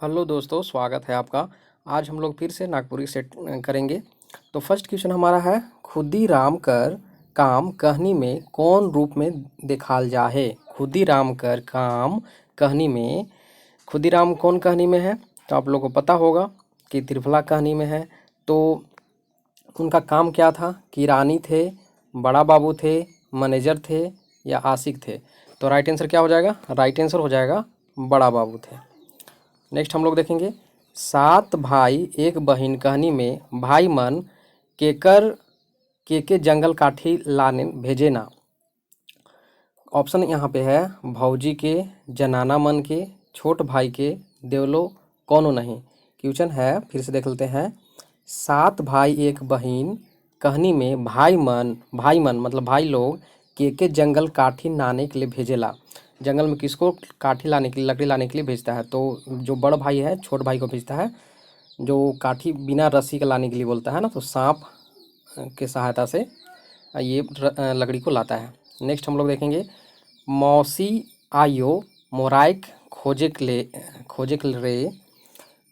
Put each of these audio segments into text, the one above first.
Hello दोस्तों, स्वागत है आपका। आज हम लोग फिर से नागपुरी सेट करेंगे। तो फर्स्ट क्वेश्चन हमारा है, खुदीराम कर काम कहानी में कौन रूप में दिखाल जा है। खुदीराम कर काम कहानी में खुदीराम कौन कहानी में है, तो आप लोगों को पता होगा कि त्रिफला कहानी में है। तो उनका काम क्या था, किरानी थे, बड़ा बाबू थे, मैनेजर थे या आशिक थे। तो राइट आंसर क्या हो जाएगा? राइट आंसर हो जाएगा बड़ा बाबू थे। नेक्स्ट हम लोग देखेंगे, सात भाई एक बहिन कहानी में भाई मन केकर के जंगल काठी लाने भेजे ना। ऑप्शन यहाँ पे है, भौजी के, जनाना मन के, छोट भाई के, देवलो कौनो नहीं। क्वेश्चन है, फिर से देख लेते हैं। सात भाई एक बहिन कहानी में भाई मन मतलब भाई लोग के जंगल काठी लाने के लिए भेजेला। जंगल में किसको काठी लाने के लिए, लकड़ी लाने के लिए भेजता है? तो जो बड़ भाई है छोट भाई को भेजता है, जो काठी बिना रस्सी के लाने के लिए बोलता है ना, तो सांप के सहायता से ये लकड़ी को लाता है। नेक्स्ट हम लोग देखेंगे, मौसी आयो मोराइक खोजे के रे,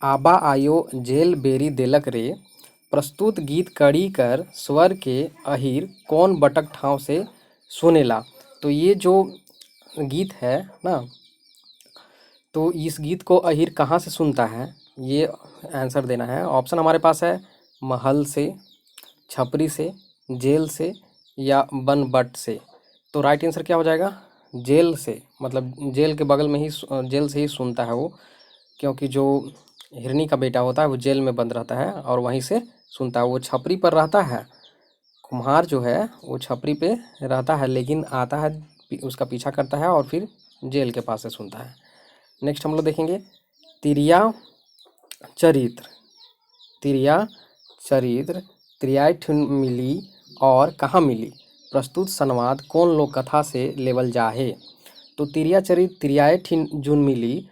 आबा आयो जेल बेरी देलक रे। प्रस्तुत गीत कड़ी कर स्वर के अहिर कौन बटक ठाव से सुनेला। तो ये जो गीत है ना, तो इस गीत को अहिर कहाँ से सुनता है, ये आंसर देना है। ऑप्शन हमारे पास है, महल से, छपरी से, जेल से या वन बट से। तो राइट आंसर क्या हो जाएगा? जेल से, मतलब जेल के बगल में ही, जेल से ही सुनता है वो, क्योंकि जो हिरनी का बेटा होता है वो जेल में बंद रहता है और वहीं से सुनता है। वो छपरी पर रहता है, कुम्हार जो है वो छपरी पे रहता है, लेकिन आता है, उसका पीछा करता है और फिर जेल के पास से सुनता है। नेक्स्ट हम लोग देखेंगे, तिरिया चरित्र तिरिया चरित्र त्रियाठ मिली और कहाँ मिली। प्रस्तुत संवाद कौन लोक कथा से लेवल जा है। तो तिरिया चरित्र त्रियाठ जून मिली,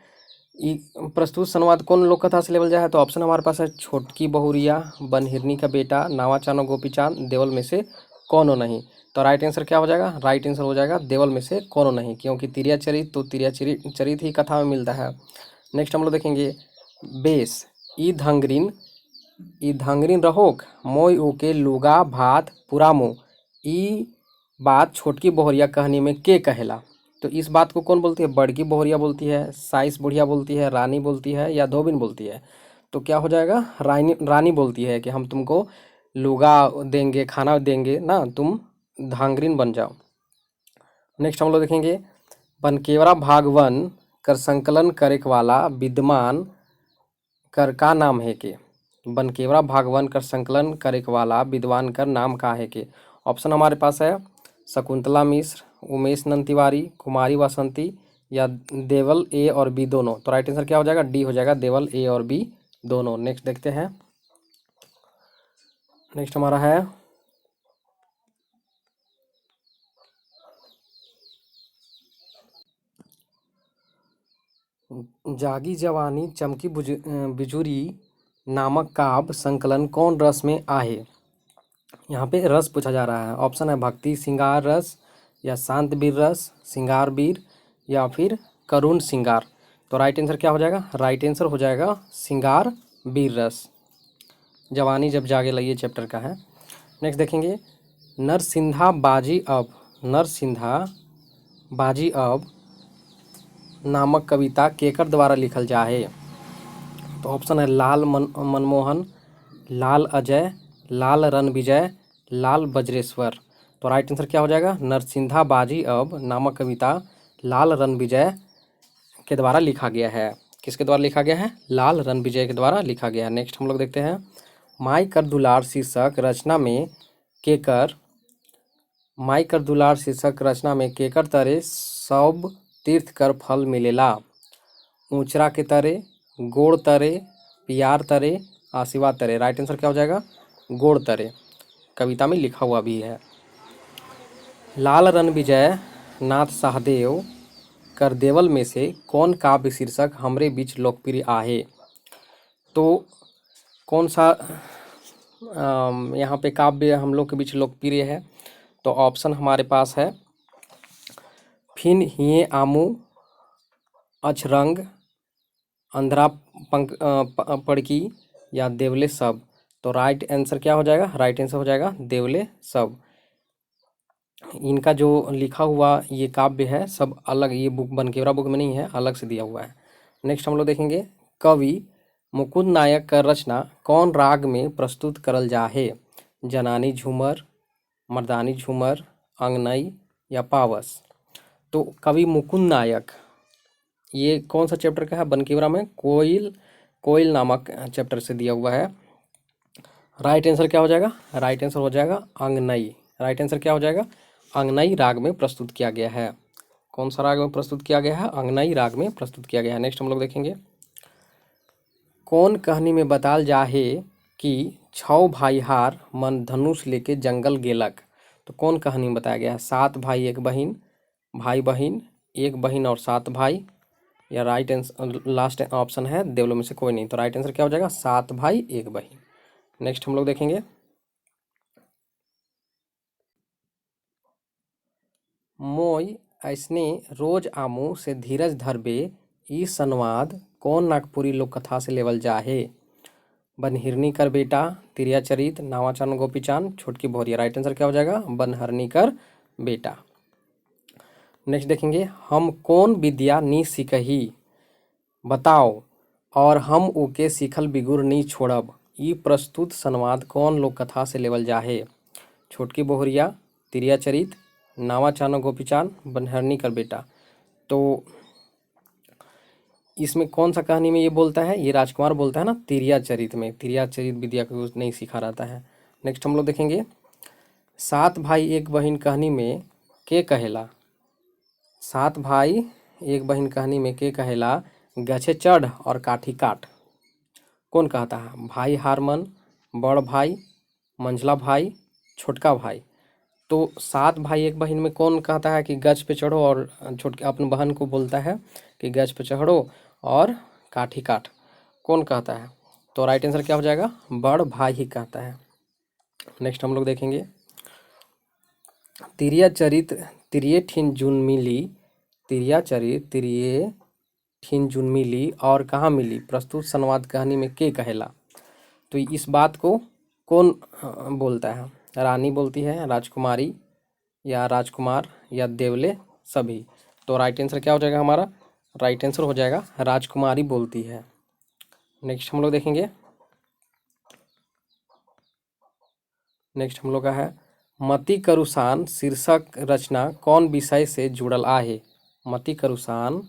प्रस्तुत संवाद कौन लोक कथा से लेवल जा है। तो ऑप्शन हमारे पास है, छोटकी बहुरिया, बनहिरनी का बेटा, नावा चानो गोपीचांद, देवल में से कौनो नहीं। तो राइट आंसर क्या हो जाएगा? राइट आंसर हो जाएगा देवल में से कौनो नहीं, क्योंकि तिरिया चरित तो तिरिया चरित ही कथा में मिलता है। नेक्स्ट हम लोग देखेंगे, बेस ई धंगरीन रहोक मोय ओके लुगा भात पुरामो। ई बात छोटकी बहुरिया कहानी में के कहेला। तो इस बात को कौन बोलती है? बड़की बहुरिया बोलती है, साइस बुढ़िया बोलती है, रानी बोलती है या धोबिन बोलती है। तो क्या हो जाएगा? रानी बोलती है कि हम तुमको लुगा देंगे, खाना देंगे ना, तुम धांगरीन बन जाओ। नेक्स्ट हम लोग देखेंगे, बनकेवरा भागवन कर संकलन करे वाला विद्वान कर का नाम है के। बनकेवरा भागवन कर संकलन करे वाला विद्वान कर नाम का है के। ऑप्शन हमारे पास है, शकुंतला मिश्र, उमेश नंद तिवारी, कुमारी वासंती या देवल ए और बी दोनों। तो राइट आंसर क्या हो जाएगा? डी हो जाएगा, देवल ए और बी दोनों। नेक्स्ट देखते हैं, नेक्स्ट हमारा है, जागी जवानी चमकी बिजुरी नामक काव्य संकलन कौन रस में आहे। यहाँ पे रस पूछा जा रहा है। ऑप्शन है, भक्ति श्रृंगार रस या शांत वीर रस, श्रृंगार वीर या फिर करुण श्रृंगार। तो राइट आंसर क्या हो जाएगा? राइट आंसर हो जाएगा श्रृंगार वीर रस। जवानी जब जागे लगे चैप्टर का है। नेक्स्ट देखेंगे, नरसिंहा बाजी अब नामक कविता केकर द्वारा लिखल जा है। तो ऑप्शन है, लाल मनमोहन, लाल अजय, लाल रणविजय, लाल वज्रेश्वर। तो राइट आंसर क्या हो जाएगा? नरसिंहा बाजी अब नामक कविता लाल रणविजय के द्वारा लिखा गया है। किसके द्वारा लिखा गया है? लाल रणविजय के द्वारा लिखा गया है। नेक्स्ट हम लोग देखते हैं, माई कर दुलार शीर्षक रचना में केकर तरे सब तीर्थ कर फल मिलेला। ऊंचरा के तरे, गोड़ तरे, पियार तरे, आशीर्वाद तरे। राइट आंसर क्या हो जाएगा? गोड़ तरे, कविता में लिखा हुआ भी है। लाल रणविजय नाथ सहदेव कर देवल में से कौन काव्य शीर्षक हमरे बीच लोकप्रिय आहे। तो कौन सा यहाँ पे काव्य हम लोग के बीच लोकप्रिय है? तो ऑप्शन हमारे पास है, फिन हिए आमू, अछरंग, अंधरा पड़की या देवले सब। तो राइट आंसर क्या हो जाएगा? राइट आंसर हो जाएगा देवले सब। इनका जो लिखा हुआ ये काव्य है सब अलग, ये बुक बनकेवरा बुक में नहीं है, अलग से दिया हुआ है। नेक्स्ट हम लोग देखेंगे, कवि मुकुंद नायक का रचना कौन राग में प्रस्तुत करल जा है? जनानी झूमर, मर्दानी झूमर, अंगनई या पावस। तो कवि मुकुंद नायक ये कौन सा चैप्टर का है? बनकेवरा में कोयल, कोयल नामक चैप्टर से दिया हुआ है। राइट आंसर क्या हो जाएगा? राइट आंसर हो जाएगा अंगनई। राइट आंसर क्या हो जाएगा? अंगनई राग में प्रस्तुत किया गया है। कौन सा राग में प्रस्तुत किया गया है? अंगनई राग में प्रस्तुत किया गया है। नेक्स्ट हम लोग देखेंगे, कौन कहानी में बताल जा है कि छौ भाई हार मन धनुष लेके जंगल गेलक। तो कौन कहानी में बताया गया है? 7 भाई एक बहिन, भाई बहिन, एक बहिन और 7 भाई, या राइट आंसर लास्ट ऑप्शन है देवलों में से कोई नहीं। तो राइट आंसर क्या हो जाएगा? 7 भाई एक बहिन। नेक्स्ट हम लोग देखेंगे, मोय ऐसने रोज आमू से धीरज धरबे ई संवाद कौन नागपुरी लोक कथा से लेवल जा है? बनहिरनी कर बेटा, तिरिया चरित, नावाचान गोपीचांद, छोटकी भोरिया। राइट आंसर क्या हो जाएगा? बनहरनी कर बेटा। नेक्स्ट देखेंगे, हम कौन विद्या नी सीखही बताओ और हम ऊके सीखल बिगुर नी छोड़ब। ई प्रस्तुत संवाद कौन लोक कथा से लेवल जा है? छोटकी बोहरिया, तिरिया चरित, नावा चानो गोपीचांद, बनहरनी कर बेटा। तो इसमें कौन सा कहानी में ये बोलता है? ये राजकुमार बोलता है ना तिरिया चरित में, तिरिया चरित विद्या को नहीं सिखा रहता है। नेक्स्ट हम लोग देखेंगे, 7 भाई एक बहिन कहानी में के कहेला। 7 भाई एक बहिन कहानी में के कहेला गछे चढ़ और काठी काट। कौन कहता है? भाई हारमन, बड़ भाई, मंझला भाई, छोटका भाई। तो 7 भाई एक बहन में कौन कहता है कि गछ पे चढ़ो, और छोटके अपने बहन को बोलता है कि गछ पे चढ़ो और काठी काट। कौन कहता है? तो राइट आंसर क्या हो जाएगा? बड़ भाई ही कहता है। नेक्स्ट हम लोग देखेंगे, तिरिया चरित तिरिये ठिन जून मिली, तिरिया चरित तिरिये ठिन जून मिली और कहाँ मिली प्रस्तुत संवाद कहानी में के कहेला। तो इस बात को कौन बोलता है? रानी बोलती है, राजकुमारी या राजकुमार या देवले सभी। तो राइट आंसर क्या हो जाएगा हमारा? राइट आंसर हो जाएगा राजकुमारी बोलती है। नेक्स्ट हम लोग देखेंगे, नेक्स्ट हम लोग का है, मति करुसान शीर्षक रचना कौन विषय से जुड़ल आहे? मति करुसान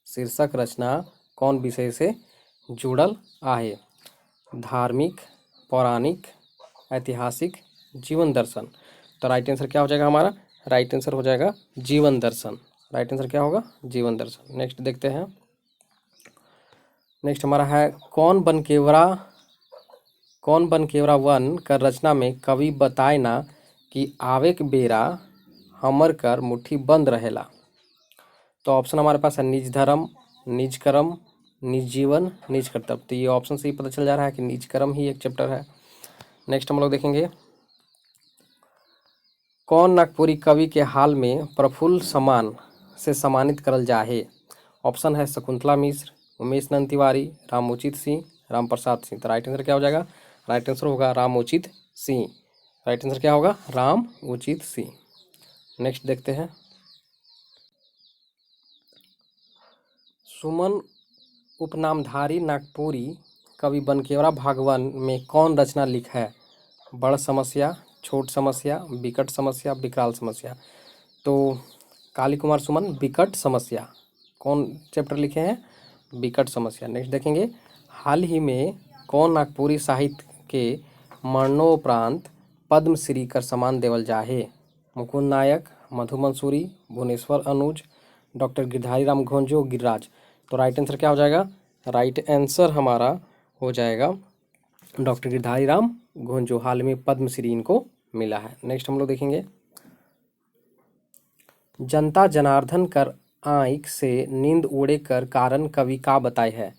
शीर्षक रचना कौन विषय से जुड़ल आहे? धार्मिक, पौराणिक, ऐतिहासिक, जीवन दर्शन। तो राइट आंसर क्या हो जाएगा हमारा? राइट आंसर हो जाएगा जीवन दर्शन। राइट आंसर क्या होगा? जीवन दर्शन। नेक्स्ट देखते हैं, नेक्स्ट हमारा है, कौन बनकेवरा वन कर रचना में कवि बताए ना कि आवे के बेरा हमर कर मुट्ठी बंद रहेला। तो ऑप्शन हमारे पास है निज धर्म, निज कर्म, निज जीवन, निज कर्तव्य। तो ये ऑप्शन से ही पता चल जा रहा है कि निज कर्म ही एक चैप्टर है। नेक्स्ट हम लोग देखेंगे, कौन नागपुरी कवि के हाल में प्रफुल्ल सम्मान से सम्मानित करल जा है? ऑप्शन है शकुंतला मिश्र, उमेश नंद तिवारी, रामोचित सिंह, रामप्रसाद सिंह। तो राइट आंसर क्या हो जाएगा? राइट आंसर होगा रामोचित सिंह। राइट आंसर क्या होगा? रामोचित सिंह। नेक्स्ट देखते हैं, सुमन उपनामधारी नागपुरी कवि बनकेवरा भागवन में कौन रचना लिखा है? बड़ समस्या, छोट समस्या, विकट समस्या, विकराल समस्या। तो काली कुमार सुमन विकट समस्या कौन चैप्टर लिखे हैं? विकट समस्या। नेक्स्ट देखेंगे, हाल ही में कौन नागपुरी साहित्य के मरणोपरांत पद्मश्री कर सम्मान देवल जा है? मुकुंद नायक, मधु मंसूरी, भुवनेश्वर अनुज, डॉक्टर गिरधारी राम घोंजो, गिरिराज। तो राइट आंसर क्या हो जाएगा? राइट आंसर हमारा हो जाएगा डॉक्टर गिरधारी राम घोंजो। हाल में पद्मश्री इनको मिला है। नेक्स्ट हम लोग देखेंगे, जनता जनार्दन कर आँख से नींद उड़े कर कारण कवि का बताए है?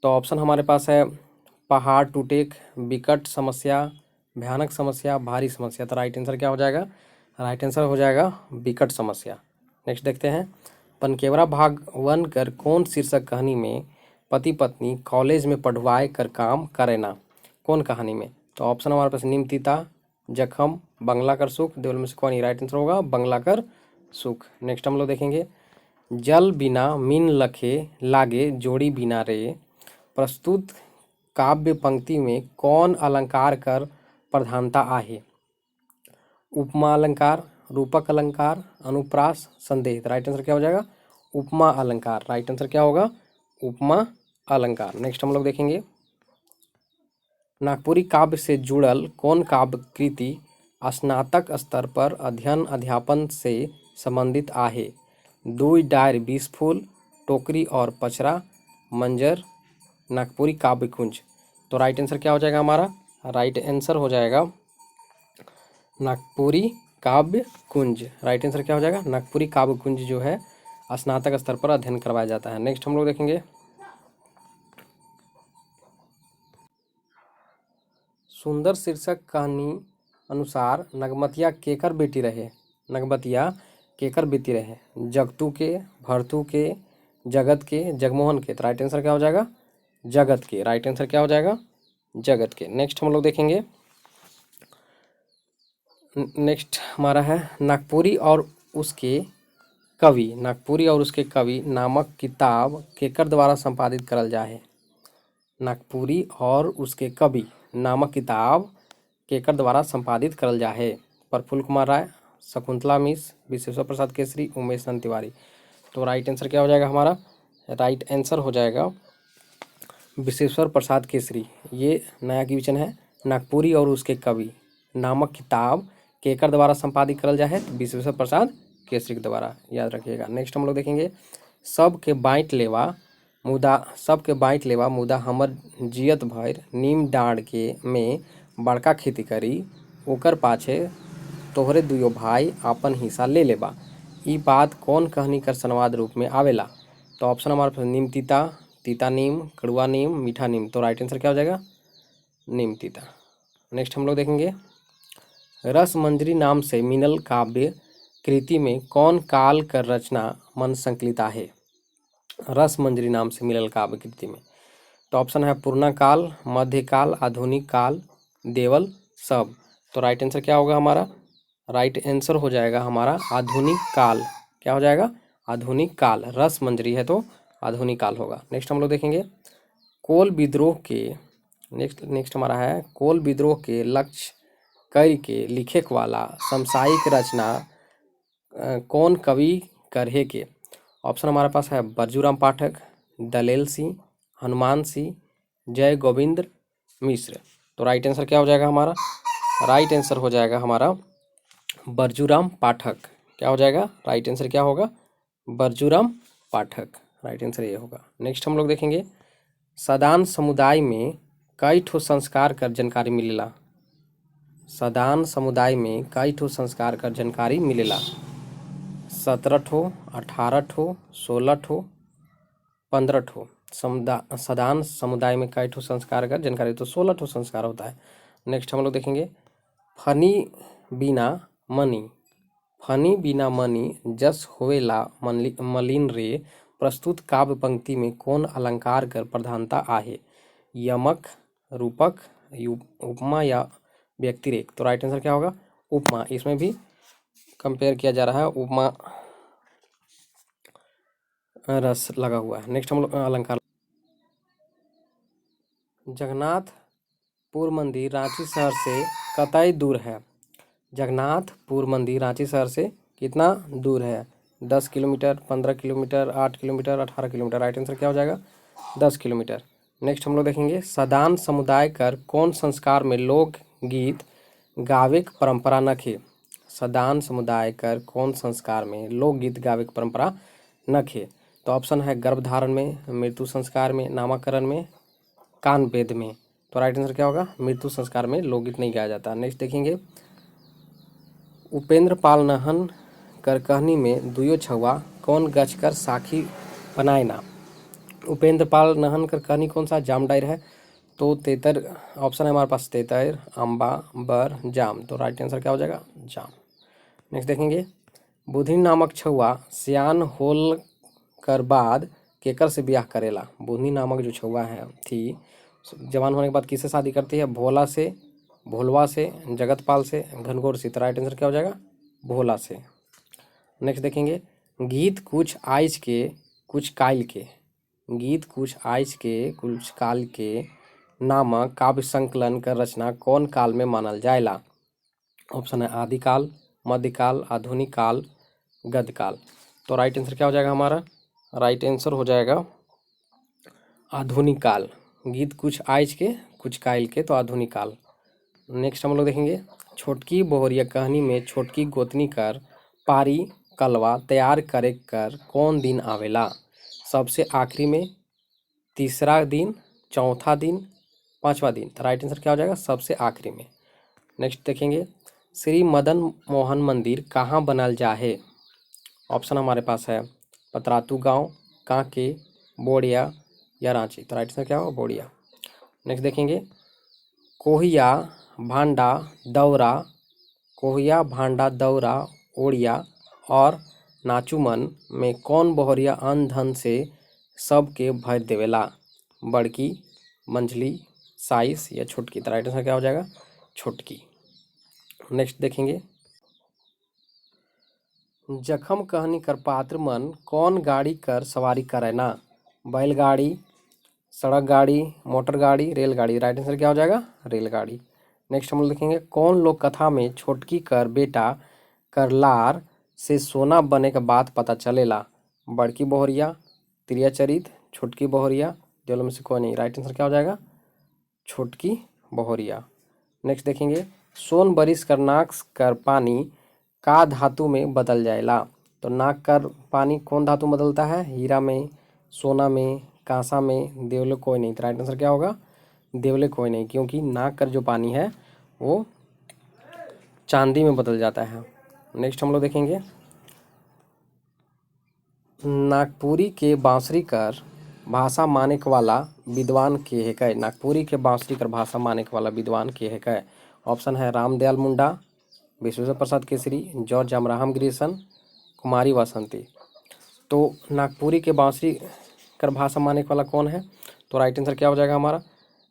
तो ऑप्शन हमारे पास है पहाड़ टूटे, विकट समस्या, भयानक समस्या, भारी समस्या। तो राइट आंसर क्या हो जाएगा? राइट आंसर हो जाएगा विकट समस्या। नेक्स्ट देखते हैं, बनकेवरा भाग वन कर कौन शीर्षक कहानी में पति पत्नी कॉलेज में पढ़वाए कर काम करेना, कौन कहानी में? तो ऑप्शन हमारे पास नीमतिता, जखम, बंगला कर सुख, देवल में से कौन ही राइट आंसर होगा? बंगला कर सुख। नेक्स्ट हम लोग देखेंगे, जल बिना मीन लखे लागे जोड़ी बिना रे, प्रस्तुत काव्य पंक्ति में कौन अलंकार कर प्रधानता आहे? उपमा अलंकार, रूपक अलंकार, अनुप्रास, संदेह। राइट आंसर क्या हो जाएगा? उपमा अलंकार। राइट आंसर क्या होगा? उपमा अलंकार। नेक्स्ट हम लोग देखेंगे, नागपुरी काव्य से जुड़ल कौन काव्य कृति स्नातक स्तर पर अध्ययन अध्यापन से संबंधित आहे? दुई डायर 20 फूल, टोकरी और पचरा, मंजर, नागपुरी काव्य कुंज। तो राइट आंसर क्या हो जाएगा हमारा? राइट आंसर हो जाएगा नागपुरी काव्य कुंज। राइट आंसर क्या हो जाएगा? नागपुरी काव्य कुंज जो है स्नातक स्तर पर अध्ययन करवाया जाता है। नेक्स्ट हम लोग देखेंगे, सुंदर शीर्षक कहानी अनुसार नगमतिया केकर बेटी रहे? नगमतिया केकर बेटी रहे? जगतू के, भरतू के, जगत के, जगमोहन के। तो राइट आंसर क्या हो जाएगा? जगत के। राइट आंसर क्या हो जाएगा? जगत के। नेक्स्ट हम लोग देखेंगे, नेक्स्ट हमारा है नागपुरी और उसके कवि, नागपुरी और उसके कवि नामक किताब केकर द्वारा संपादित करल जा है? नागपुरी और उसके कवि नामक किताब केकर द्वारा संपादित करल जा है? प्रफुल्ल कुमार राय, शकुंतला मिश्र, विशेश्वर प्रसाद केसरी, उमेश चंद्र तिवारी। तो राइट आंसर क्या हो जाएगा हमारा? राइट आंसर हो जाएगा विशेश्वर प्रसाद केसरी। ये नया क्वेश्चन है, नागपुरी और उसके कवि नामक किताब केकर द्वारा संपादित करल जाए? तो विशेश्वर प्रसाद केसरी के द्वारा, याद रखिएगा। नेक्स्ट हम लोग देखेंगे, सबके बाँट लेवा मुदा हमर जियत भर नीम डाँड़ के में बड़का खेती करी, ओकर पाछे तोहरे दुयो भाई आपन हिस्सा ले लेबा। ई बात कौन कहनी कर संवाद रूप में आवेला? तो ऑप्शन हमारे पास नीम तीता, तीता नीम, कड़ुआ नीम, मीठा नीम। तो राइट आंसर क्या हो जाएगा? नीम तीता। नेक्स्ट हम लोग देखेंगे, रस मंजरी नाम से मिलल काव्य कृति में कौन काल कर रचना मन संकलित आहे? रस मंजरी नाम से मिलल काव्य कृति में। तो ऑप्शन है पूर्णा काल, मध्यकाल, आधुनिक काल, देवल, सब। तो राइट आंसर क्या होगा हमारा? राइट आंसर हो जाएगा हमारा आधुनिक काल। क्या हो जाएगा? आधुनिक काल। रस मंजरी है तो आधुनिक काल होगा। नेक्स्ट हम लोग देखेंगे, कोल विद्रोह के नेक्स्ट हमारा है, कोल विद्रोह के लक्ष्य कई के लिखे वाला समसामयिक रचना कौन कवि करहे के? ऑप्शन हमारे पास है बरजूराम पाठक, दलेल सिंह, हनुमान सिंह, जय गोविंद मिश्र। तो राइट आंसर क्या हो जाएगा हमारा? राइट आंसर हो जाएगा हमारा बरजूराम पाठक। क्या हो जाएगा? राइट आंसर क्या होगा? बरजूराम पाठक। राइट आंसर ये होगा। नेक्स्ट हम लोग देखेंगे, सदान समुदाय में कई ठो संस्कार कर जानकारी मिलेला? सदान समुदाय में कई ठो संस्कार कर जानकारी मिलेला? 17 ठो, 18 ठो, 16 ठो, 15 ठो। सदान समुदाय में कई ठो संस्कार का जानकारी? तो 16 ठो संस्कार होता है। नेक्स्ट हम लोग देखेंगे, फनी बिना मनी, फनी बिना मनी जस होवेला मलिन रे, प्रस्तुत काव्य पंक्ति में कौन अलंकार कर प्रधानता आहे? यमक, रूपक, उपमा या व्यक्तिरेक। तो राइट आंसर क्या होगा? उपमा। इसमें भी कंपेयर किया जा रहा है, उपमा रस लगा हुआ है। नेक्स्ट हम लोग अलंकार, जगन्नाथपुर मंदिर रांची शहर से कतई दूर है? जगन्नाथपुर मंदिर रांची शहर से कितना दूर है? 10 kilometre, 15 kilometre, 8 kilometre, 18 kilometre. Right answer क्या हो जाएगा? 10 किलोमीटर। नेक्स्ट हम लोग देखेंगे, सदान समुदाय कर कौन संस्कार में लोक गीत गावे की परंपरा नखे? सदान समुदाय कर कौन संस्कार में लोकगीत गावे की परंपरा नखे? तो ऑप्शन है गर्भधारण में, मृत्यु संस्कार में, नामकरण में, कान वेद में। तो राइट आंसर क्या होगा? मृत्यु संस्कार में लोकगीत नहीं गाया जाता। नेक्स्ट देखेंगे, उपेंद्र पाल नहन कर कहनी में दुयो छुआ कौन गच कर साखी बनाए ना? उपेंद्र पाल नहन कर कहनी कौन सा? जाम डायर है। तो तेतर ऑप्शन है हमारे पास, तेतर, अम्बा, बर, जाम। तो राइट आंसर क्या हो जाएगा? जाम। नेक्स्ट देखेंगे, बुधिन नामक छुआ सियान होल कर बाद केकर से ब्याह करेला। बुधनी नामक जो छुआ है थी जवान होने के बाद किससे शादी करती है, भोला से, भोलवा से, जगतपाल से, घनघोर से। तो राइट आंसर क्या हो जाएगा, भोला से। नेक्स्ट देखेंगे, गीत कुछ आइज के कुछ काल के, गीत कुछ आइज के कुछ काल के नामक काव्य संकलन का रचना कौन काल में मानल जाएला। ऑप्शन है आदिकाल, मध्यकाल, आधुनिक काल, गद्यकाल। तो राइट आंसर क्या हो जाएगा हमारा, राइट आंसर हो जाएगा आधुनिक काल। गीत कुछ आइज के कुछ काल के, तो आधुनिक काल। नेक्स्ट हम लोग देखेंगे, छोटकी बोहरिया कहानी में छोटकी गोतनी कर पारी कलवा तैयार करे कर कौन दिन आवेला। सबसे आखिरी में, तीसरा दिन, चौथा दिन, पांचवा दिन। तो राइट आंसर क्या हो जाएगा, सबसे आखिरी में। नेक्स्ट देखेंगे, श्री मदन मोहन मंदिर कहाँ बनल जा है। ऑप्शन हमारे पास है पतरातू गांव, कांके, बोड़िया या रांची। तो राइट आंसर क्या होगा, बोड़िया। नेक्स्ट देखेंगे, कोहिया भांडा दौरा, कोहिया भांडा दौरा ओड़िया और नाचुमन में कौन बोहरिया अन धन से सबके भर देवेला। बड़की, मंझली, साइस या छोटकी। तो राइट आंसर क्या हो जाएगा, छोटकी। नेक्स्ट देखेंगे, जखम कहनी कर पात्र मन कौन गाड़ी कर सवारी करैना। बैलगाड़ी, सड़क गाड़ी, मोटर गाड़ी, रेलगाड़ी। राइट आंसर क्या हो जाएगा, रेलगाड़ी। नेक्स्ट हम लोग देखेंगे, कौन लोक कथा में छोटकी कर बेटा करलार से सोना बने का बात पता चलेला। बड़की बोहरिया, त्रियाचरित, छोटकी बोहरिया, दोनों में से कोई नहीं। राइट आंसर क्या हो जाएगा, छोटकी बोहरिया। नेक्स्ट देखेंगे, सोन बरिस कर नाक कर पानी का धातु में बदल जाएला। तो नाक कर पानी कौन धातु में बदलता है, हीरा में, सोना में, कांसा में, देवले कोई नहीं। तो राइट आंसर क्या होगा, देवले कोई नहीं, क्योंकि नाक कर जो पानी है वो चांदी में बदल जाता है। नेक्स्ट हम लोग देखेंगे, नागपुरी के बांसुरी कर भाषा माने के वाला विद्वान के है कै। नागपुरी के बांसुरी कर भाषा माने के वाला विद्वान के है कै। ऑप्शन है रामदयाल मुंडा, विश्वेश्वर प्रसाद केसरी, जॉर्ज अब्राहम ग्रिसन, कुमारी वासंती। तो नागपुरी के बांसुरी कर भाषा माने वाला कौन है। तो राइट आंसर क्या हो जाएगा हमारा,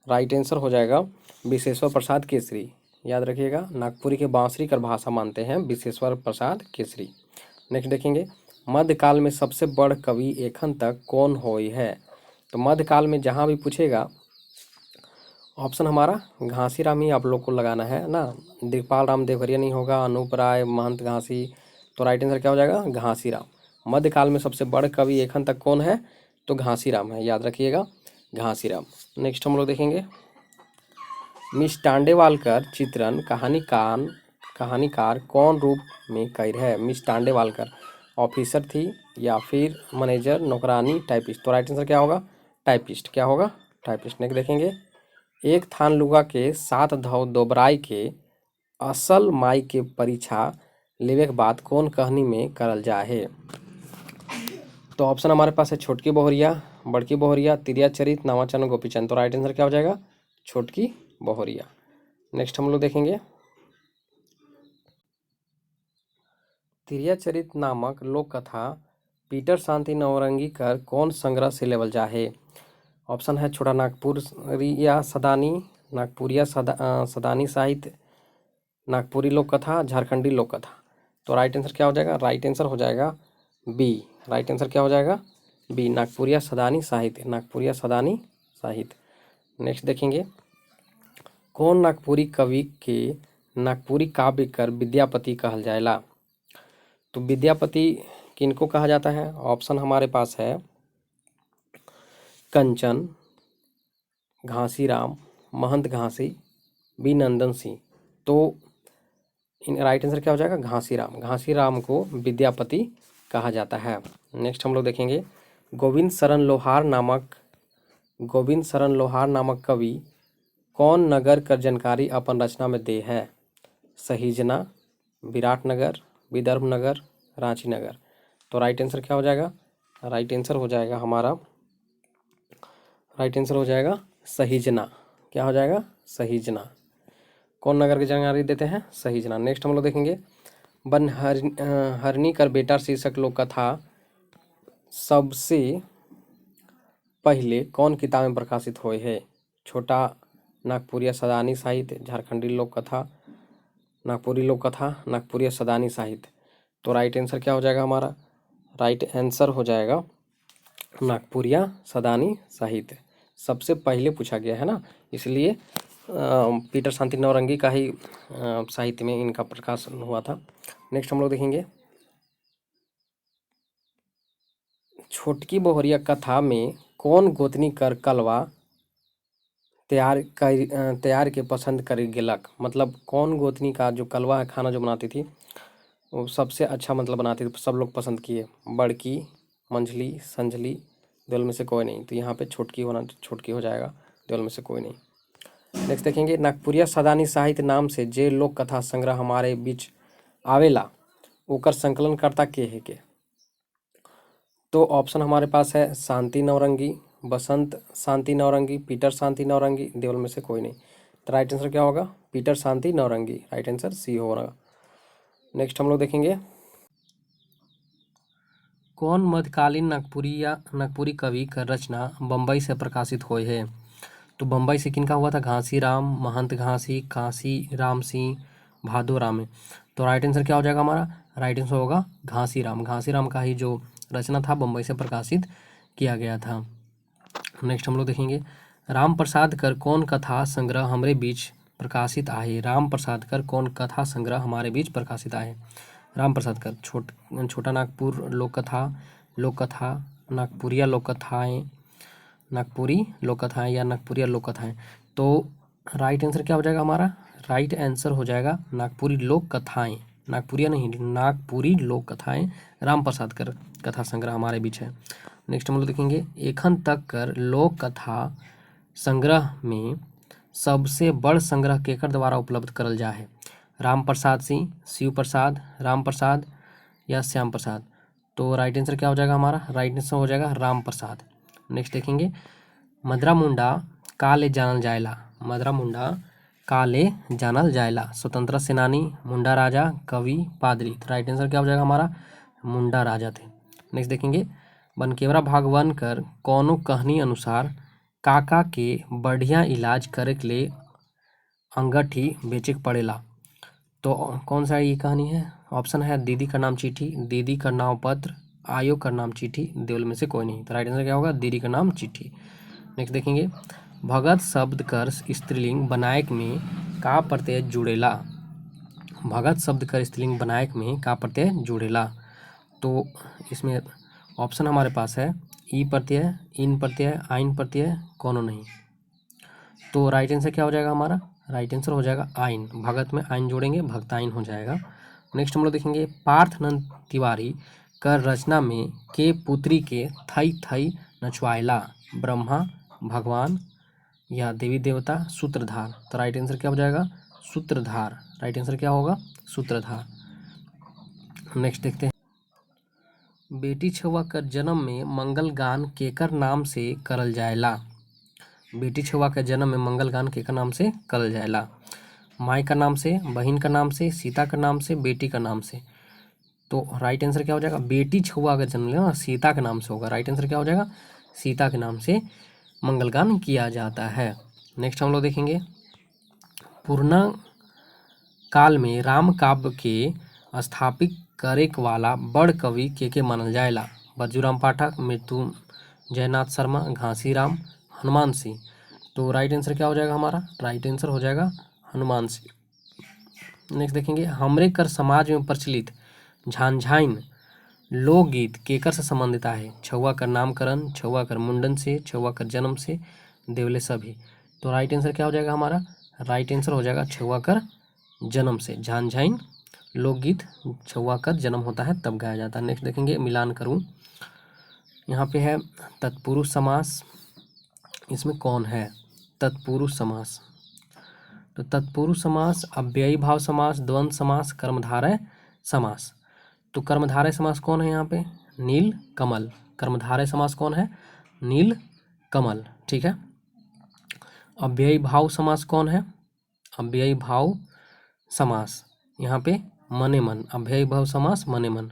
राइट आंसर हो जाएगा विश्वेश्वर प्रसाद केसरी। याद रखिएगा, नागपुरी के बांसुरी कर भाषा मानते हैं विश्वेश्वर प्रसाद केसरी। नेक्स्ट देखेंगे, मध्यकाल में सबसे बड़ कवि एखन तक कौन होई है। तो मध्यकाल में जहाँ भी पूछेगा, ऑप्शन हमारा घासीराम ही आप लोग को लगाना है ना, दिगपाल राम देवरिया नहीं होगा, अनूप राय, महंत घासी। तो राइट आंसर क्या हो जाएगा, घासीराम। मध्यकाल में सबसे बड़ कवि एखन तक कौन है, तो घासीराम है, याद रखिएगा, घासीराम। नेक्स्ट हम लोग देखेंगे, मिस टांडेवालकर चित्रण कहानीकार कौन रूप में कैर है। मिस टांडेवालकर ऑफिसर थी या फिर मैनेजर, नौकरानी, टाइपिस्ट। तो राइट आंसर क्या होगा, टाइपिस्ट। क्या होगा, टाइपिस्ट। नेक्स्ट देखेंगे, एक थान लुगा के सात धौ दोबराई के असल माई के परीक्षा लेवे के बाद कौन कहनी में करल जा है। तो ऑप्शन हमारे पास है छोटकी बोहरिया, बड़की बोहरिया, तिरियाचरित, नामाचरण, गोपीचंद। तो राइट आंसर क्या हो जाएगा, छोटकी बोहरिया। नेक्स्ट हम लोग देखेंगे, तिरियाचरित नामक लोक कथा पीटर शांति नवरंगी कर कौन संग्रह से लेवल जा है। ऑप्शन है छोटा नागपुरिया सदानी, नागपुरिया सदानी साहित्य, नागपुरी लोक कथा, झारखंडी लोक कथा। तो राइट आंसर क्या हो जाएगा, राइट आंसर हो जाएगा बी। राइट आंसर क्या हो जाएगा, बी, नागपुरिया सदानी साहित्य, नागपुरिया सदानी साहित्य। नेक्स्ट देखेंगे, कौन नागपुरी कवि के नागपुरी काव्य कर विद्यापति कहल जाएला। तो विद्यापति किनको कहा जाता है। ऑप्शन हमारे पास है कंचन, घासीराम, महंत घासी, बी नंदन सिंह। तो इन राइट आंसर क्या हो जाएगा, घासीराम। घासीराम को विद्यापति कहा जाता है। नेक्स्ट हम लोग देखेंगे, गोविंद शरण लोहार नामक कवि कौन नगर कर जानकारी अपन रचना में दे है। सहीजना, विराटनगर, विदर्भ नगर, रांची नगर। तो राइट आंसर क्या हो जाएगा, राइट आंसर हो जाएगा हमारा, राइट आंसर हो जाएगा सहीजना। क्या हो जाएगा, सहीजना। कौन नगर की जानकारी देते हैं, सहीजना। नेक्स्ट हम लोग देखेंगे, हरनी कर बेटा शीर्षक लोक कथा सबसे पहले कौन किताब में प्रकाशित होए है? छोटा नागपुरिया सदानी साहित्य, झारखंडी लोक कथा, नागपुरी लोक कथा, नागपुरिया सदानी साहित्य। तो राइट आंसर क्या हो जाएगा हमारा? राइट आंसर हो जाएगा नागपुरिया सदानी साहित्य। सबसे पहले पूछा गया है ना, इसलिए पीटर शांति नौरंगी का ही साहित्य में इनका प्रकाशन हुआ था। नेक्स्ट हम लोग देखेंगे, छोटकी बोहरिया कथा में कौन गोतनी कर कलवा तैयार के पसंद कर गेलक? मतलब कौन गोतनी का जो कलवा है, खाना जो बनाती थी, वो सबसे अच्छा मतलब बनाती थी, सब लोग पसंद किए। बड़की, मंझली, संझली, दोनों में से कोई नहीं। तो यहाँ पे छोटकी हो जाएगा, दोनों में से कोई नहीं। नेक्स्ट देखेंगे, नागपुरिया सदानी साहित्य नाम से जे लोक कथा संग्रह हमारे बीच आवेला ओकर संकलन करता के है के? तो ऑप्शन हमारे पास है शांति नौरंगी, बसंत शांति नौरंगी, पीटर शांति नौरंगी, देवल में से कोई नहीं। तो राइट आंसर क्या होगा? पीटर शांति नौरंगी, राइट आंसर सी होगा। नेक्स्ट हम लोग देखेंगे, कौन मध्यकालीन नागपुरी कवि का रचना बम्बई से प्रकाशित हुए है? तो बम्बई से किनका हुआ था? घासी राम, महंत घासी, काशी राम सिंह, भादो राम। तो राइट आंसर क्या हो जाएगा हमारा? राइट आंसर होगा घासी राम। घासी राम का ही जो रचना था बम्बई से प्रकाशित किया गया था। नेक्स्ट हम लोग देखेंगे, राम प्रसाद कर कौन कथा संग्रह हमारे बीच प्रकाशित आहे? राम प्रसाद कर कौन कथा संग्रह हमारे बीच प्रकाशित आहे? राम प्रसाद कर छोटा नागपुर लोक कथा, नागपुरिया लोक कथाएँ, नागपुरी लोक कथाएँ या नागपुरिया लोक कथाएँ। तो राइट आंसर क्या हो जाएगा हमारा? राइट आंसर हो जाएगा नागपुरी लोक कथाएँ, नागपुरिया नहीं, नागपुरी लोक कथाएँ। राम प्रसाद कर कथा संग्रह हमारे बीच है। नेक्स्ट हम लोग देखेंगे, एखन तक कर लोक कथा संग्रह में सबसे बड़ संग्रह केकर द्वारा उपलब्ध करल जा है? राम प्रसाद सिंह, शिव प्रसाद, राम प्रसाद या श्याम प्रसाद? तो राइट आंसर क्या हो जाएगा हमारा? राइट आंसर हो जाएगा राम प्रसाद। नेक्स्ट देखेंगे, मदरा मुंडा काले जानल जायला, मदरा मुंडा काले जानल जायला, स्वतंत्रता सेनानी, मुंडा राजा, कवि, पादरी। तो राइट आंसर क्या हो जाएगा हमारा? मुंडा राजा थे। नेक्स्ट देखेंगे, बनकेवरा भागवन कर कौनो कहानी अनुसार काका के बढ़िया इलाज करे के लिए अंगठी बेचे के पड़ेला? तो कौन सा ये कहानी है? ऑप्शन है दीदी का नाम चिट्ठी, दीदी का नाम पत्र, आयो का नाम चिट्ठी, देवल में से कोई नहीं। तो राइट आंसर क्या होगा? दीदी का नाम चिट्ठी। नेक्स्ट देखेंगे, भगत शब्द कर स्त्रीलिंग बनायक में का प्रत्यय जुड़ेला? भगत शब्द कर स्त्रीलिंग बनायक में का प्रत्यय जुड़ेला? तो इसमें ऑप्शन हमारे पास है ई प्रत्यय, इन प्रत्यय, आइन प्रत्यय, कोनो नहीं। तो राइट आंसर क्या हो जाएगा हमारा? राइट आंसर हो जाएगा आइन। भगत में आइन जोड़ेंगे, भक्ताइन हो जाएगा। नेक्स्ट हम लोग देखेंगे, पार्थनंद तिवारी कर रचना में के पुत्री के थई थई नचवायला? ब्रह्मा, भगवान या देवी देवता, सूत्रधार? तो राइट आंसर क्या हो जाएगा? सूत्रधार। राइट आंसर क्या होगा? सूत्रधार। नेक्स्ट देखते हैं, बेटी छुआ कर जन्म में मंगल गान केकर नाम से करल जायला? बेटी छुआ के जन्म में मंगल गान केकर नाम से करल जायला? माई का नाम से, बहन का नाम से, सीता का नाम से, बेटी का नाम से? तो राइट आंसर क्या हो जाएगा? बेटी छुआ अगर जन्म लेना सीता के नाम से होगा। राइट आंसर क्या हो जाएगा? सीता के नाम से मंगलगान किया जाता है। नेक्स्ट हम लोग देखेंगे, पुराना काल में राम काव्य के स्थापित करे वाला बड़ कवि के मानल जाएला? बज्जूराम पाठक, मृत्युंजयनाथ शर्मा, घासी राम, हनुमान सिंह? तो राइट आंसर क्या हो जाएगा हमारा? राइट आंसर हो जाएगा हनुमान सिंह। नेक्स्ट देखेंगे, हमरे कर समाज में प्रचलित झांझाइन लोकगीत केकर से संबंधित है? छुआ कर नामकरण, छुआ कर मुंडन से, छुआ कर जन्म से, देवले सभी? तो राइट आंसर क्या हो जाएगा हमारा? राइट आंसर हो जाएगा छुआ कर जन्म से। झांझाइन लोकगीत छुआ कर जन्म होता है तब गाया जाता है। नेक्स्ट देखेंगे, मिलान करूं, यहाँ पे है तत्पुरुष समास, इसमें कौन है तत्पुरुष समास? तो तत्पुरुष समास, अव्ययी भाव समास, द्वंद्व समास, कर्मधारय समास? तो कर्मधारय समास कौन है यहाँ पे? नील कमल। कर्मधारय समास कौन है? नील कमल। ठीक है। अव्ययी भाव समास कौन है? अव्ययी भाव समास यहाँ पे मने मन। अव्ययी भाव समास मने मन।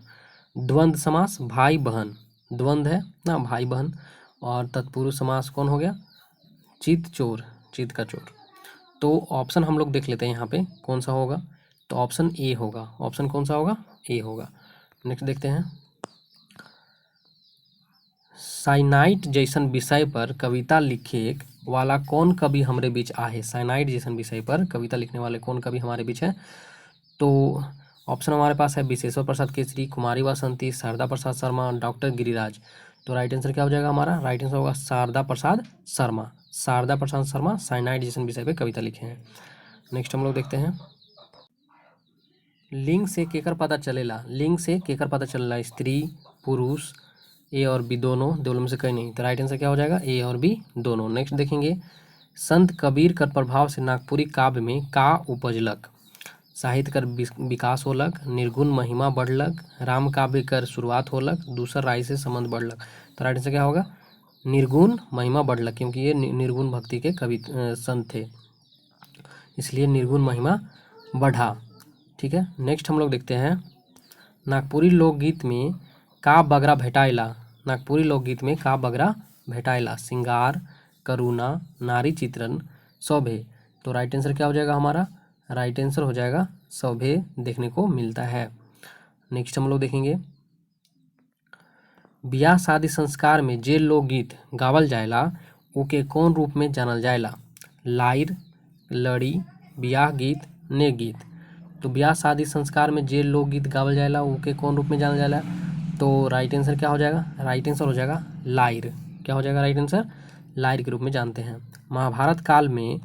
द्वंद्व समास भाई बहन, द्वंद्व है ना, भाई बहन। और तत्पुरुष समास कौन हो गया? चित चोर, चित का चोर। तो ऑप्शन हम लोग देख लेते हैं यहाँ पे कौन सा होगा। तो ऑप्शन ए होगा। ऑप्शन कौन सा होगा? ए होगा। नेक्स्ट देखते हैं, साइनाइट जैसन विषय पर कविता लिखे वाला कौन कवि हमारे बीच आहे? साइनाइट जैसन विषय पर कविता लिखने वाले कौन कवि हमारे बीच है? तो ऑप्शन हमारे पास है विशेश्वर प्रसाद केसरी, कुमारी वासंती, शारदा प्रसाद शर्मा, डॉक्टर गिरिराज। तो राइट आंसर क्या हो जाएगा हमारा? राइट आंसर होगा शारदा प्रसाद शर्मा। शारदा प्रसाद शर्मा साइनाइट जैसन विषय पर कविता लिखे हैं। नेक्स्ट हम लोग देखते हैं, लिंग से केकर पता चलेला? लिंग से केकर पता चलेला? स्त्री, पुरुष, ए और बी दोनों, दोनों में से कहीं नहीं। तो राइट आंसर क्या हो जाएगा? ए और बी दोनों। नेक्स्ट देखेंगे, संत कबीर कर प्रभाव से नागपुरी काव्य में का उपजलक? साहित्य कर विकास होलक, निर्गुण महिमा बढ़लक, राम काव्य कर शुरुआत होलक, दूसर राय से संबंध बढ़लक। तो राइट आंसर क्या होगा? निर्गुण महिमा बढ़लक, क्योंकि ये निर्गुण भक्ति के कवि संत थे, इसलिए निर्गुण महिमा बढ़ा। ठीक है। नेक्स्ट हम लोग देखते हैं, नागपुरी लोकगीत में का बगरा भेटाइला? नागपुरी लोकगीत में का बगरा भेटाइला? श्रृंगार, करुणा, नारी चित्रण, सौभे। तो राइट आंसर क्या हो जाएगा हमारा? राइट आंसर हो जाएगा सौभे देखने को मिलता है। नेक्स्ट हम लोग देखेंगे, ब्याह शादी संस्कार में जे लोकगीत गावल जाएला ओके कौन रूप में जानल जाएला? लाइर, लड़ी, ब्याह गीत, नेक गीत। तो ब्याह शादी संस्कार में जे लोकगीत गावल जाएला ओके कौन रूप में जानल जाएला? तो राइट आंसर क्या हो जाएगा? राइट आंसर हो जाएगा लाइर। क्या हो जाएगा राइट आंसर? लाइर के रूप में जानते हैं। महाभारत काल में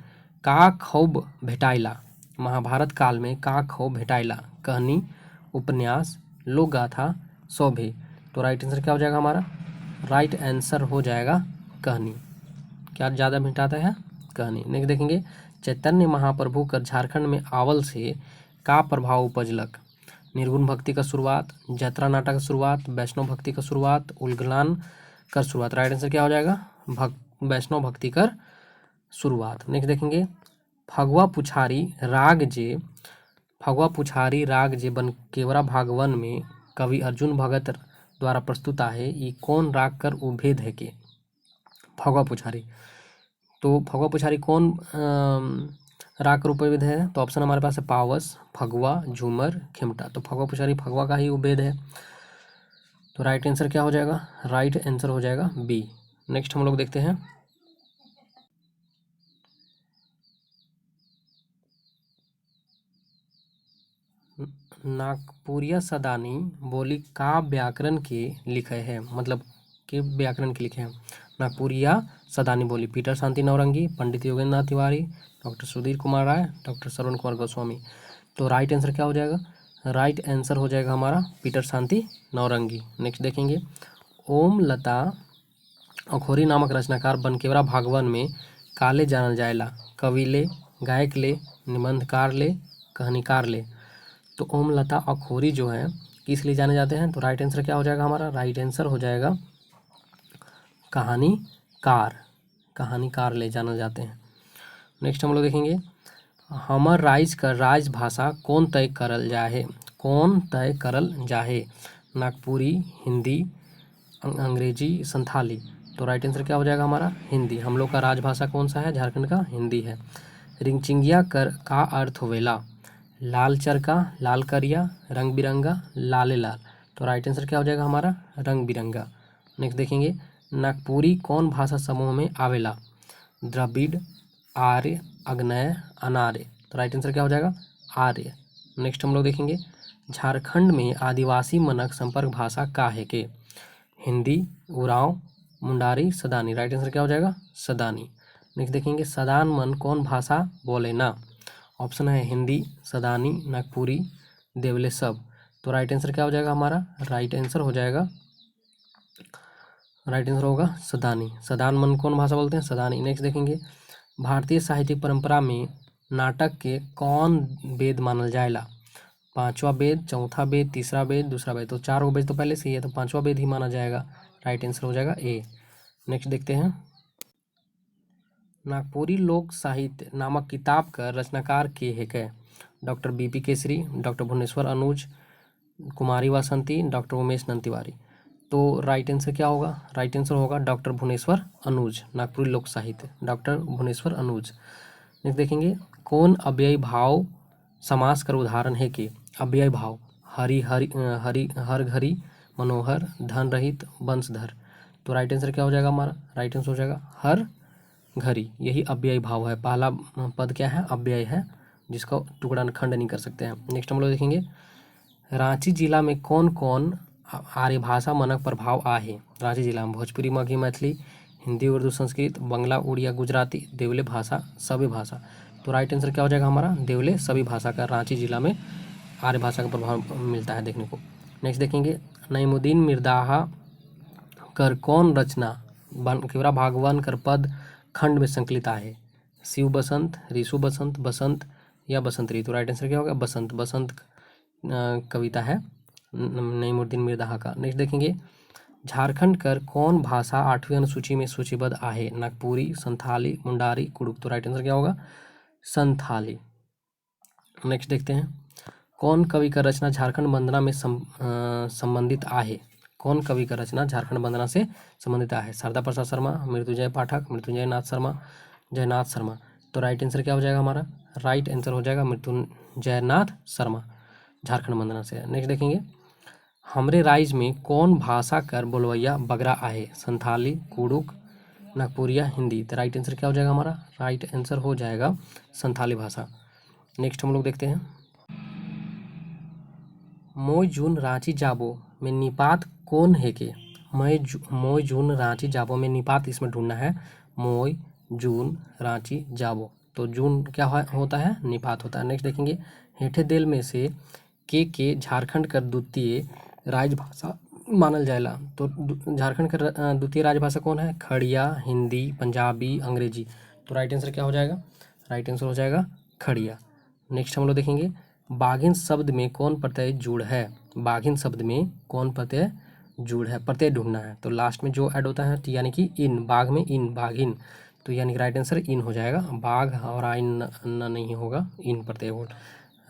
का खौब भेटाइला? महाभारत काल में का खौब भेटाइला? कहानी, उपन्यास, लोक गाथा, सौभे। तो राइट आंसर क्या हो जाएगा हमारा? राइट आंसर हो जाएगा कहानी। क्या ज़्यादा भेटाता है? कहानी। नेक्स्ट देखेंगे, चैतन्य महाप्रभु कर झारखंड में आवल से का प्रभाव उपजलक? निर्गुण भक्ति का शुरुआत, जतरा नाटक का शुरुआत, वैष्णव भक्ति का शुरुआत, उलगलान कर शुरुआत। राइट आंसर क्या हो जाएगा? वैष्णव भक्ति कर शुरुआत। नेक्स्ट देखेंगे, फगुआ पुछारी राग जे बनकेवरा भागवन में कवि अर्जुन भगत द्वारा प्रस्तुत आहे ई कौन राग कर उभेद है के? फगुआ पुछारी। तो फगुआ पुछारी कौन राग का उपभेद है? तो ऑप्शन हमारे पास है पावस, फगुआ, झूमर, खिमटा। तो फगुआ पुछारी फगुआ का ही उपभेद है। तो राइट आंसर क्या हो जाएगा? राइट आंसर हो जाएगा बी। नेक्स्ट हम लोग देखते हैं, नागपुरिया सदानी बोली का व्याकरण के लिखे है? मतलब के व्याकरण के लिखे हैं। नागपुरिया सदानी बोली पीटर शांति नौरंगी, पंडित योगेंद्र नाथ तिवारी, डॉक्टर सुधीर कुमार राय, डॉक्टर श्रवण कुमार गोस्वामी। तो राइट आंसर क्या हो जाएगा? राइट आंसर हो जाएगा हमारा पीटर शांति नौरंगी। नेक्स्ट देखेंगे, ओम लता अखोरी नामक रचनाकार बनकेवरा भागवन में काले जानल जाएला? कवि ले, गायक ले, निबंधकार ले, कहानीकार ले। तो ओम लता अखोरी जो है किस लिए जाने जाते हैं? तो राइट आंसर क्या हो जाएगा हमारा? राइट आंसर हो जाएगा कहानीकार। कहानीकार ले जाने जाते हैं। नेक्स्ट हम लोग देखेंगे, हमर राइज का राजभाषा कौन तय करल जाहे? कौन तय करल जाहे? नागपुरी, हिंदी, अंग्रेजी, संथाली। तो राइट आंसर क्या हो जाएगा हमारा? हिंदी। हम लोग का राजभाषा कौन सा है? झारखंड का हिंदी है। रिंगचिंगिया कर का अर्थ होवेला? लाल चरका, लाल करिया, रंग बिरंगा, लाले लाल। तो राइट आंसर क्या हो जाएगा हमारा? रंग बिरंगा। नेक्स्ट देखेंगे, नागपुरी कौन भाषा समूह में आवेला? द्रविड़, आर्य, अग्नेय, अनार्य। तो राइट आंसर क्या हो जाएगा? आर्य। नेक्स्ट हम लोग देखेंगे, झारखंड में आदिवासी मनक संपर्क भाषा का है के? हिंदी, उरांव, मुंडारी, सदानी। राइट आंसर क्या हो जाएगा? सदानी। नेक्स्ट देखेंगे, सदान मन कौन भाषा बोले ना? ऑप्शन है हिंदी, सदानी, नागपुरी, देवले सब। तो राइट आंसर क्या हो जाएगा हमारा? राइट आंसर हो जाएगा, राइट आंसर होगा सदानी। सदान मन कौन भाषा बोलते हैं? सदानी। नेक्स्ट देखेंगे, भारतीय साहित्यिक परंपरा में नाटक के कौन वेद मानल जाएला? पांचवा वेद, चौथा वेद, तीसरा वेद, दूसरा वेद। तो चार वेद तो पहले से ही है, तो पांचवा वेद ही माना जाएगा। राइट आंसर हो जाएगा ए। नेक्स्ट देखते हैं, नागपुरी लोक साहित्य नामक किताब का रचनाकार के है के? Doctor BP Kesari, doctor Bhuvaneshwar Anuj, Kumari Vasanti, doctor Umesh Nand Tiwari. तो राइट आंसर क्या होगा? राइट आंसर होगा डॉक्टर भुवनेश्वर अनुज, नागपुरी लोक साहित्य, डॉक्टर भुवनेश्वर अनुज। नेक्स्ट देखेंगे, कौन अव्ययी भाव समास कर उदाहरण है कि अव्ययी भाव? हरि हरि हरि हर घरी, मनोहर, धन रहित, वंशधर। तो राइट आंसर क्या हो जाएगा हमारा? राइट आंसर हो जाएगा हर घड़ी, यही अव्ययी भाव है। पहला पद क्या है? अव्यय है, जिसका टुकड़ा खंड नहीं कर सकते हैं। नेक्स्ट हम लोग देखेंगे, रांची जिला में कौन कौन आर्यभाषा मनक प्रभाव आहे? रांची जिला में भोजपुरी, मगही, मैथिली, हिंदी, उर्दू, संस्कृत, बंगला, उड़िया, गुजराती, देवले भाषा, सभी भाषा। तो राइट आंसर क्या हो जाएगा हमारा? देवले सभी भाषा का रांची जिला में आर्य भाषा का प्रभाव मिलता है देखने को। नेक्स्ट देखेंगे, नईमुद्दीन मिर्दाहा कर कौन रचना केवरा भागवन कर पद खंड में संकलित आहे? शिव बसंत, ऋषु बसंत, बसंत या बसंत ऋतु। राइट आंसर क्या होगा? बसंत। बसंत कविता है नईमुद्दीन मिर्दाहा का। नेक्स्ट देखेंगे, झारखंड कर कौन भाषा 8वीं अनुसूची में सूचीबद्ध आहे? नागपुरी, संथाली, मुंडारी, कुडुख। तो राइट आंसर क्या होगा? संथाली। नेक्स्ट देखते हैं, कौन कवि का रचना झारखंड वंदना में संबंधित आहे? कौन कवि का रचना झारखंड वंदना से संबंधित आहे? शारदा प्रसाद शर्मा, मृत्युंजय पाठक, मृत्युंजय नाथ शर्मा, जयनाथ शर्मा। तो राइट आंसर क्या हो जाएगा हमारा? राइट आंसर हो जाएगा मृत्युंजय नाथ शर्मा, झारखंड वंदना से। नेक्स्ट देखेंगे, हमरे राज्य में कौन भाषा कर बोलवैया बगरा आहे? संथाली, कुडुख, नागपुरिया, हिंदी। तो राइट आंसर क्या हो जाएगा हमारा? राइट आंसर हो जाएगा संथाली भाषा। नेक्स्ट हम लोग देखते हैं, मोय जून रांची जाबो में निपात कौन है के? मोय जून रांची जाबो में निपात इसमें ढूंढना है। मोय जून रांची जाबो, तो जून क्या होता है? निपात होता है। नेक्स्ट देखेंगे, हेठे देल में से के झारखंड का द्वितीय राजभाषा मानल जाएला? तो झारखंड का द्वितीय राजभाषा कौन है? खड़िया, हिंदी, पंजाबी, अंग्रेजी। तो राइट आंसर क्या हो जाएगा? राइट आंसर हो जाएगा खड़िया। नेक्स्ट हम लोग देखेंगे, बाघिन शब्द में कौन प्रत्यय जुड़ है? बाघिन शब्द में कौन प्रत्यय जुड़ है? प्रत्यय ढूंढना है, तो लास्ट में जो ऐड होता है यानी कि इन, बाघ में इन, बाघिन। तो यानी कि राइट आंसर इन हो जाएगा। बाघ और आइन न नहीं होगा, इन प्रत्यय होगा।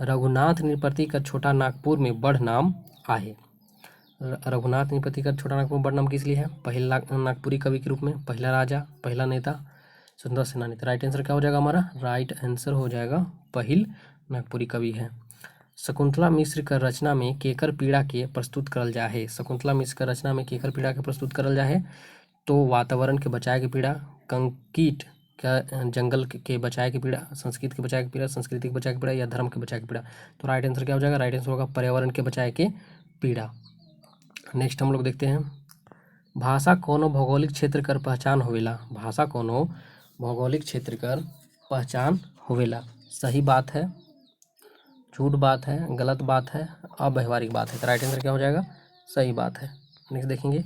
रघुनाथ नृपति का छोटा नागपुर में बढ़ नाम आहे? रघुनाथ नृपति का छोटा नागपुर में बढ़ नाम किस लिए है? पहला नागपुरी कवि के रूप में, पहला राजा, पहला नेता, स्वतंत्रता सेनानी। तो राइट आंसर क्या हो जाएगा हमारा? राइट आंसर हो जाएगा पहिल नागपुरी कवि है। शकुंतला मिश्र कर रचना में केकर पीड़ा के प्रस्तुत करल जा है? शकुंतला मिश्र कर रचना में केकर पीड़ा के प्रस्तुत करल जा है? तो वातावरण के बचाए के पीड़ा, कंकीट का जंगल के बचाए की पीड़ा, संस्कृत के बचाए की पीड़ा, संस्कृति के बचाए की पीड़ा, या धर्म के बचाए की पीड़ा। तो राइट आंसर क्या हो जाएगा? राइट आंसर होगा पर्यावरण के बचाए के पीड़ा। नेक्स्ट हम लोग देखते हैं, भाषा कोनो भौगोलिक क्षेत्र कर पहचान होवेला? भाषा कोनो भौगोलिक क्षेत्र कर पहचान होवेला? सही बात है, झूठ बात है, गलत बात है, अव्यवहारिक बात है। तो राइट आंसर क्या हो जाएगा? सही बात है। नेक्स्ट देखेंगे,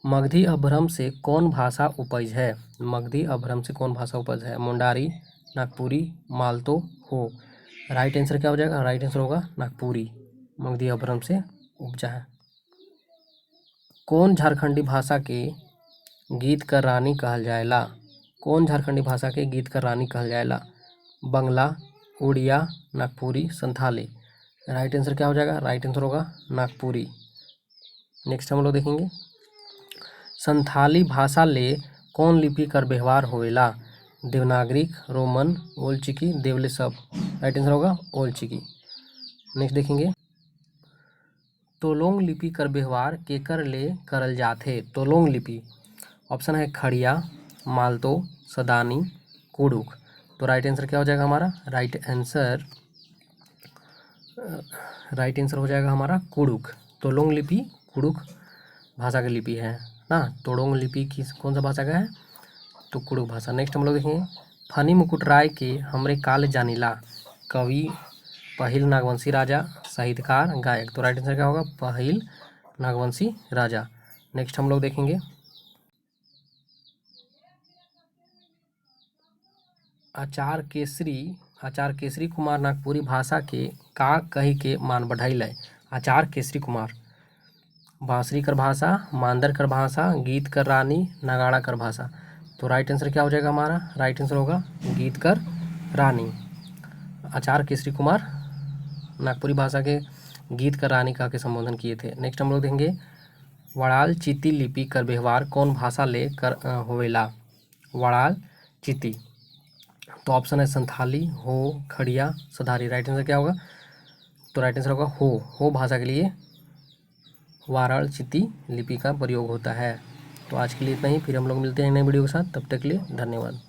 मगधी अपभ्रम से कौन भाषा उपज है? मगधी अपभ्रम से कौन भाषा उपज है? मुंडारी, नागपुरी, मालतो, हो। राइट आंसर क्या हो जाएगा? राइट आंसर होगा नागपुरी, मगधी अपभ्रम से उपजा है। कौन झारखंडी भाषा के गीत कर रानी कहल जाएला? कौन झारखंडी भाषा के गीत कर रानी कहल जाएला? बंगला, उड़िया, नागपुरी, संथाली। राइट आंसर क्या हो जाएगा? राइट आंसर होगा नागपुरी। नेक्स्ट हम लोग देखेंगे, संथाली भाषा ले कौन लिपि कर व्यवहार होवेला? देवनागरिक, रोमन, ओल्ड चिकी, देवले सब। राइट आंसर होगा ओल्ड चिकी। नेक्स्ट देखेंगे, तोलोंग लिपि कर व्यवहार केकर ले करल जाथे? तोलोंग लिपि, ऑप्शन है खड़िया, मालतो, सदानी, कुडुख। तो राइट आंसर क्या हो जाएगा हमारा? राइट आंसर हो जाएगा हमारा कुडुख। तोलोंग लिपि कुडुख भाषा की लिपि है ना। तोलोंग लिपि की कौन सा भाषा का है? तो कुडुख भाषा। नेक्स्ट हम लोग देखेंगे, फनी मुकुट राय के हमरे काल जानिला? कवि, पहिल नागवंशी राजा, साहित्यकार, गायक। तो राइट आंसर क्या होगा? पहिल नागवंशी राजा। नेक्स्ट हम लोग देखेंगे, आचार्य केसरी कुमार नागपुरी भाषा के का कही के मान बढ़ाइले? आचार्य केसरी कुमार, बांसुरी कर भाषा, मांदर कर भाषा, गीत कर रानी, नगाड़ा कर भाषा। तो राइट आंसर क्या हो जाएगा हमारा? राइट आंसर होगा गीत कर रानी। आचार्य केसरी कुमार नागपुरी भाषा के गीत कर रानी कह के संबोधन किए थे। नेक्स्ट हम लोग देखेंगे, वड़ाल चिती लिपि कर व्यवहार कौन भाषा ले कर होवेला? वड़ाल चिती। तो ऑप्शन है संथाली, हो, खड़िया, सधारी। राइट आंसर क्या होगा? तो राइट आंसर होगा हो भाषा के लिए वाराल चिती लिपि का प्रयोग होता है। तो आज के लिए इतना ही, फिर हम लोग मिलते हैं नए वीडियो के साथ। तब तक के लिए धन्यवाद।